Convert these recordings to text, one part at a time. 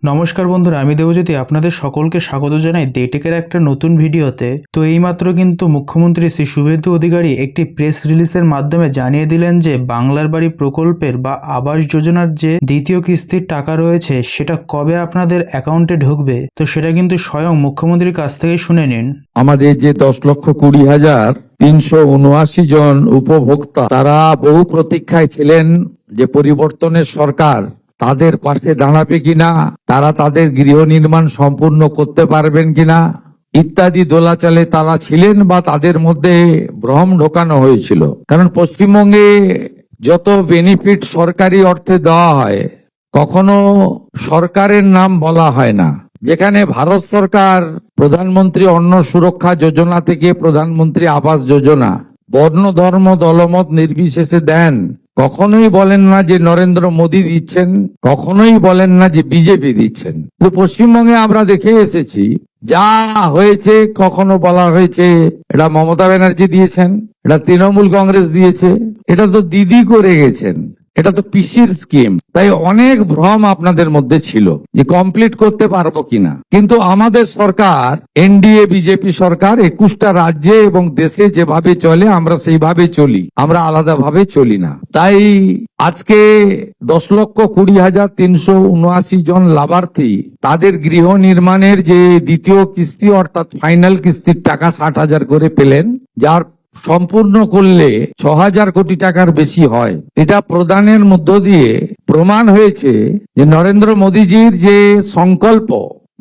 নমস্কার বন্ধুরা, আমি দেবজ্যোতি আপনাদের সকলকে স্বাগত জানাই ডেটেকের একটা নতুন ভিডিওতে। তো এইমাত্র কিন্তু মুখ্যমন্ত্রী শ্রী শুভেন্দু অধিকারী একটি প্রেস রিলিজের মাধ্যমে জানিয়ে দিলেন যে বাংলার বাড়ি প্রকল্পের বা আবাস যোজনার যে দ্বিতীয় কিস্তির টাকা রয়েছে সেটা কবে আপনাদের অ্যাকাউন্টে ঢুকবে। তো সেটা কিন্তু স্বয়ং মুখ্যমন্ত্রীর কাছ থেকে শুনে নিন। আমাদের যে 10,20,379 জন উপভোক্তা তারা বহু প্রতীক্ষায় ছিলেন যে পরিবর্তনের সরকার তাদের পাশে দাঁড়াবে কিনা, তারা তাদের গৃহ নির্মাণ সম্পূর্ণ করতে পারবেন কিনা ইত্যাদি দোলাচলে তারা ছিলেন বা তাদের মধ্যে ভ্রম ঢোকানো হয়েছিল। কারণ পশ্চিমবঙ্গে যত বেনিফিট সরকারি অর্থে দেওয়া হয় কখনো সরকারের নাম বলা হয় না। যেখানে ভারত সরকার প্রধানমন্ত্রী অন্ন সুরক্ষা যোজনা থেকে প্রধানমন্ত্রী আবাস যোজনা বর্ণ ধর্ম দলমত নির্বিশেষে দেন, কখনোই বলেন না যে নরেন্দ্র মোদী দিচ্ছেন, কখনোই বলেন না যে বিজেপি দিচ্ছেন। তো পশ্চিমবঙ্গে আমরা দেখে এসেছি যা হয়েছে, কখনো বলা হয়েছে এটা মমতা ব্যানার্জি দিয়েছেন, এটা তৃণমূল কংগ্রেস দিয়েছে, এটা তো দিদি করে গেছেন, এটা তো পিসির স্কিম। তাই অনেক ভ্রম আপনাদের মধ্যে ছিল যে কমপ্লিট করতে পারবো কিনা। কিন্তু আমাদের সরকার এনডিএ বিজেপি সরকার 21টা রাজ্যে এবং দেশে যেভাবে চলে আমরা সেইভাবে চলি, আমরা আলাদাভাবে চলি না। তাই আজকে 10,20,379 জন লাভার্থী তাদের গৃহ নির্মাণের যে দ্বিতীয় কিস্তি অর্থাৎ ফাইনাল কিস্তির টাকা 60,000 করে পেলেন, যার সম্পূর্ণ করলে 6,000 কোটি টাকার বেশি হয়। এটা প্রদানের মধ্য দিয়ে প্রমাণ হয়েছে যে নরেন্দ্র মোদীজির যে সংকল্প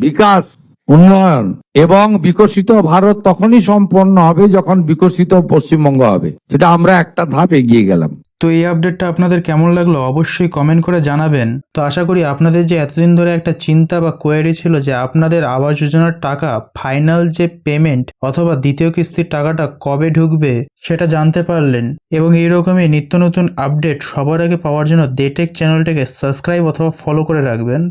বিকাশ উন্নয়ন এবং বিকশিত ভারত তখনই সম্পন্ন হবে যখন বিকশিত পশ্চিমবঙ্গ হবে। সেটা আমরা একটা ধাপ এগিয়ে গেলাম। তো এই আপডেটটা আপনাদের কেমন লাগলো অবশ্যই কমেন্ট করে জানাবেন। তো আশা করি আপনাদের যে এতদিন ধরে একটা চিন্তা বা কোয়ারি ছিল যে আপনাদের আবাস যোজনার টাকা ফাইনাল যে পেমেন্ট অথবা দ্বিতীয় কিস্তির টাকাটা কবে ঢুকবে সেটা জানতে পারলেন। এবং এইরকমই নিত্য নতুন আপডেট সবার আগে পাওয়ার জন্য ডেটেক চ্যানেলটাকে সাবস্ক্রাইব অথবা ফলো করে রাখবেন।